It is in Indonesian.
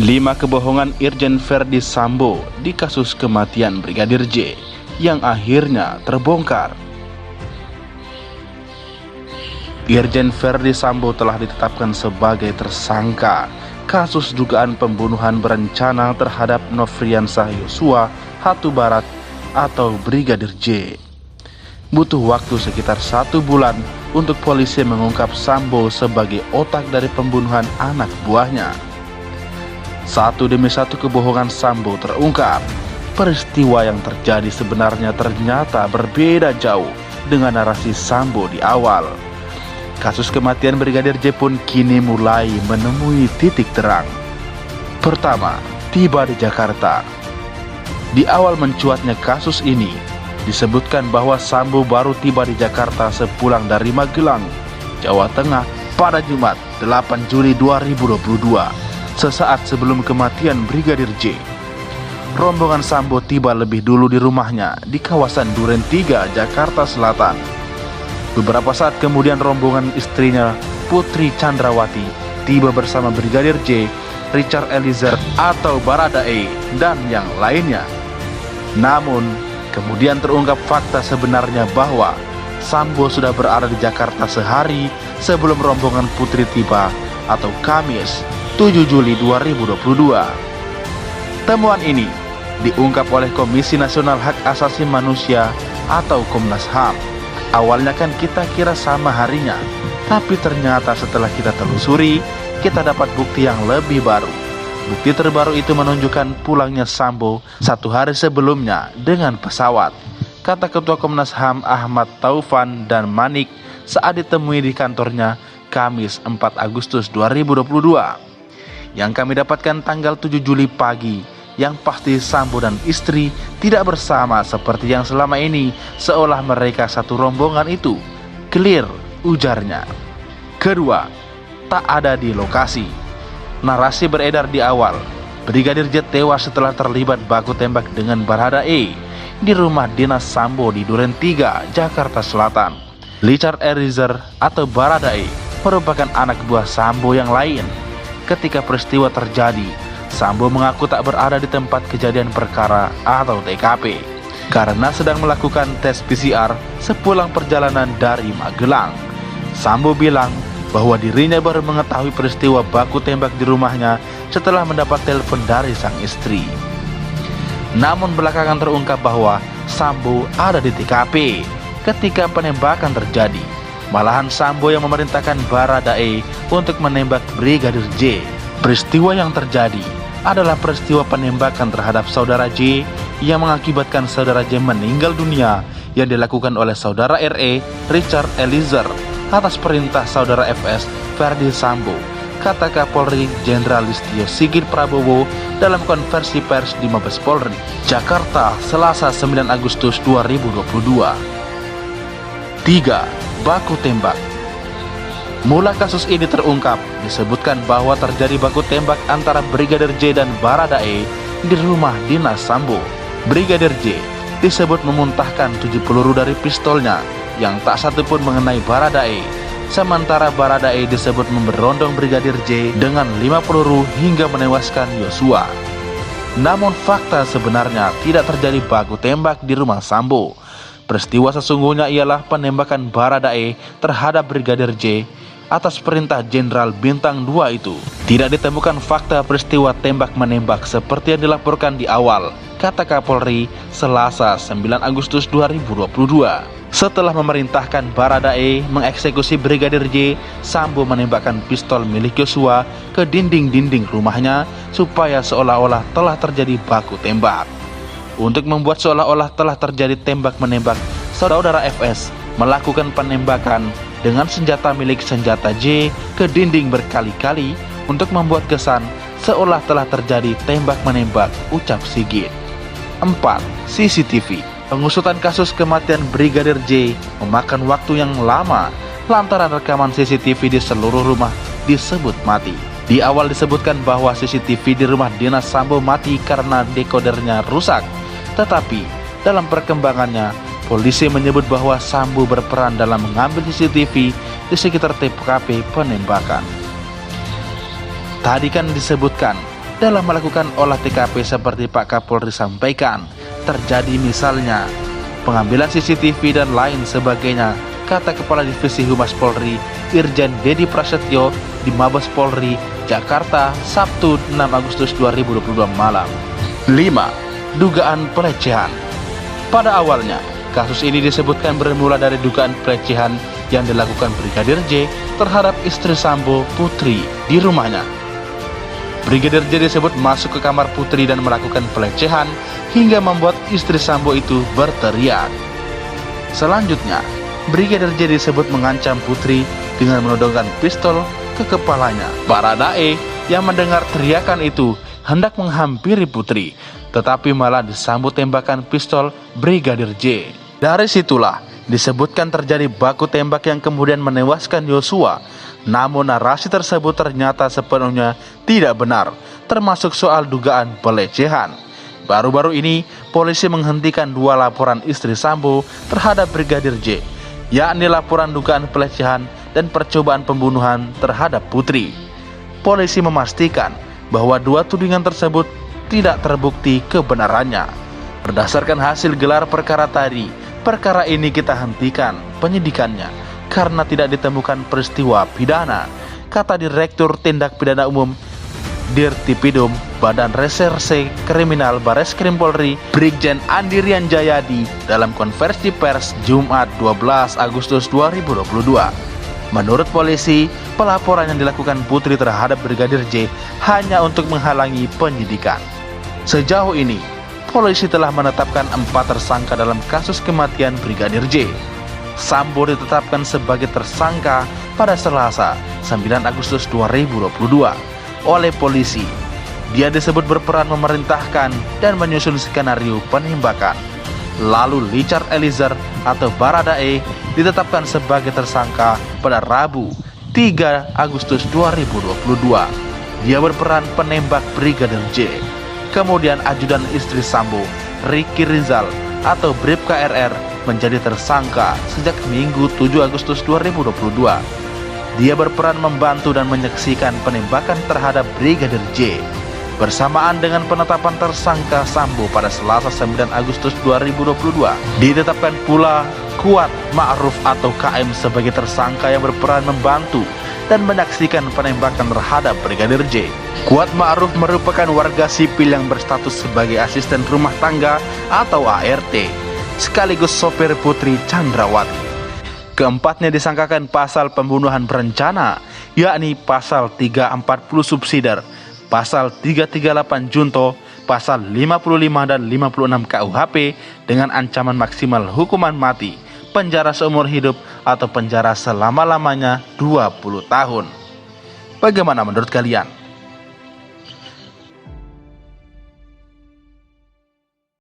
5 kebohongan Irjen Verdi Sambo di kasus kematian Brigadir J yang akhirnya terbongkar. Irjen Verdi Sambo telah ditetapkan sebagai tersangka kasus dugaan pembunuhan berencana terhadap Nofriansah Yosua Huta Barat atau Brigadir J. Butuh waktu sekitar 1 bulan untuk polisi mengungkap Sambo sebagai otak dari pembunuhan anak buahnya. Satu demi satu kebohongan Sambo terungkap. Peristiwa yang terjadi sebenarnya ternyata berbeda jauh dengan narasi Sambo di awal. Kasus kematian Brigadir J pun kini mulai menemui titik terang. Pertama, tiba di Jakarta. Di awal mencuatnya kasus ini, disebutkan bahwa Sambo baru tiba di Jakarta sepulang dari Magelang, Jawa Tengah pada Jumat 8 Juli 2022. Sesaat sebelum kematian Brigadir J. Rombongan Sambo tiba lebih dulu di rumahnya di kawasan Duren 3, Jakarta Selatan. Beberapa saat kemudian rombongan istrinya, Putri Chandrawati, tiba bersama Brigadir J, Richard Eliezer atau Baradae, dan yang lainnya. Namun, kemudian terungkap fakta sebenarnya bahwa Sambo sudah berada di Jakarta sehari sebelum rombongan Putri tiba, atau Kamis 7 Juli 2022. Temuan ini diungkap oleh Komisi Nasional Hak Asasi Manusia atau Komnas HAM. Awalnya kan kita kira sama harinya, tapi ternyata setelah kita telusuri, kita dapat bukti yang lebih baru. Bukti terbaru itu menunjukkan pulangnya Sambo 1 hari sebelumnya dengan pesawat, kata Ketua Komnas HAM Ahmad Taufan dan Manik saat ditemui di kantornya Kamis 4 Agustus 2022. Yang kami dapatkan tanggal 7 Juli pagi, yang pasti Sambo dan istri tidak bersama seperti yang selama ini seolah mereka satu rombongan itu. Clear, ujarnya. Kedua, tak ada di lokasi. Narasi beredar di awal, Brigadir J tewas setelah terlibat baku tembak dengan Baradae di rumah dinas Sambo di Duren 3, Jakarta Selatan. Richard Eliezer atau Baradae merupakan anak buah Sambo yang lain. Ketika peristiwa terjadi, Sambo mengaku tak berada di tempat kejadian perkara atau TKP karena sedang melakukan tes PCR sepulang perjalanan dari Magelang. Sambo bilang bahwa dirinya baru mengetahui peristiwa baku tembak di rumahnya setelah mendapat telepon dari sang istri. Namun belakangan terungkap bahwa Sambo ada di TKP ketika penembakan terjadi. Malahan Sambo yang memerintahkan Baradae untuk menembak Brigadir J. Peristiwa yang terjadi adalah peristiwa penembakan terhadap saudara J yang mengakibatkan saudara J meninggal dunia yang dilakukan oleh saudara RE, Richard Eliezer, atas perintah saudara FS, Verdi Sambo, kata Kapolri Jenderal Listio Sigit Prabowo dalam konversi pers di Mabes Polri, Jakarta, Selasa 9 Agustus 2022. 3. Baku tembak. Mula kasus ini terungkap, disebutkan bahwa terjadi baku tembak antara Brigadir J dan Baradae di rumah dinas Sambo. Brigadir J disebut memuntahkan 7 peluru dari pistolnya yang tak satu pun mengenai Baradae, sementara Baradae disebut memberondong Brigadir J dengan 5 peluru hingga menewaskan Yosua. Namun fakta sebenarnya tidak terjadi baku tembak di rumah Sambo. Peristiwa sesungguhnya ialah penembakan Baradae terhadap Brigadir J atas perintah Jenderal Bintang 2 itu. Tidak ditemukan fakta peristiwa tembak-menembak seperti yang dilaporkan di awal, kata Kapolri Selasa 9 Agustus 2022. Setelah memerintahkan Baradae mengeksekusi Brigadir J, Sambo menembakkan pistol milik Yosua ke dinding-dinding rumahnya supaya seolah-olah telah terjadi baku tembak. Untuk membuat seolah-olah telah terjadi tembak-menembak, saudara FS melakukan penembakan dengan senjata milik senjata J ke dinding berkali-kali untuk membuat kesan seolah telah terjadi tembak-menembak, ucap Sigit. 4. CCTV. Pengusutan kasus kematian Brigadir J memakan waktu yang lama lantaran rekaman CCTV di seluruh rumah disebut mati. Di awal disebutkan bahwa CCTV di rumah dinas Sambo mati karena dekodernya rusak. Tetapi dalam perkembangannya, polisi menyebut bahwa Sambo berperan dalam mengambil CCTV di sekitar TKP penembakan. Tadi kan disebutkan dalam melakukan olah TKP seperti Pak Kapolri sampaikan. Terjadi misalnya pengambilan CCTV dan lain sebagainya, kata Kepala Divisi Humas Polri Irjen Dedi Prasetyo di Mabes Polri, Jakarta, Sabtu 6 Agustus 2022 malam. 5. Dugaan pelecehan. Pada awalnya, kasus ini disebutkan bermula dari dugaan pelecehan yang dilakukan Brigadir J terhadap istri Sambo, Putri, di rumahnya. Brigadir J disebut masuk ke kamar Putri dan melakukan pelecehan hingga membuat istri Sambo itu berteriak. Selanjutnya, Brigadir J disebut mengancam Putri dengan menodongkan pistol ke kepalanya. Baradae yang mendengar teriakan itu hendak menghampiri Putri, tetapi malah disambut tembakan pistol Brigadir J. Dari situlah disebutkan terjadi baku tembak yang kemudian menewaskan Yosua. Namun narasi tersebut ternyata sepenuhnya tidak benar, termasuk soal dugaan pelecehan. Baru-baru ini, polisi menghentikan 2 laporan istri Sambo terhadap Brigadir J, yakni laporan dugaan pelecehan dan percobaan pembunuhan terhadap Putri. Polisi memastikan bahwa 2 tudingan tersebut tidak terbukti kebenarannya. Berdasarkan hasil gelar perkara tadi, perkara ini kita hentikan penyidikannya karena tidak ditemukan peristiwa pidana, kata Direktur Tindak Pidana Umum Dirtipidum Badan Reserse Kriminal Bareskrim Polri Brigjen Andirian Jayadi dalam konferensi pers Jumat 12 Agustus 2022. Menurut polisi, pelaporan yang dilakukan Putri terhadap Brigadir J hanya untuk menghalangi penyidikan. Sejauh ini, polisi telah menetapkan 4 tersangka dalam kasus kematian Brigadir J. Sambo ditetapkan sebagai tersangka pada Selasa 9 Agustus 2022 oleh polisi. Dia disebut berperan memerintahkan dan menyusun skenario penembakan. Lalu Richard Eliezer atau Baradae ditetapkan sebagai tersangka pada Rabu 3 Agustus 2022. Dia berperan penembak Brigadir J. Kemudian ajudan istri Sambo, Ricky Rizal atau Bribka RR menjadi tersangka sejak Minggu 7 Agustus 2022. Dia berperan membantu dan menyaksikan penembakan terhadap Brigadir J. Bersamaan dengan penetapan tersangka Sambo pada Selasa 9 Agustus 2022, ditetapkan pula Kuat Ma'ruf atau KM sebagai tersangka yang berperan membantu dan menyaksikan penembakan terhadap Brigadir J. Kuat Ma'ruf merupakan warga sipil yang berstatus sebagai asisten rumah tangga atau ART, sekaligus sopir Putri Chandrawati. Keempatnya disangkakan pasal pembunuhan berencana, yakni pasal 340 subsidiar, pasal 338 junto, pasal 55 dan 56 KUHP dengan ancaman maksimal hukuman mati, penjara seumur hidup atau penjara selama-lamanya 20 tahun. Bagaimana menurut kalian?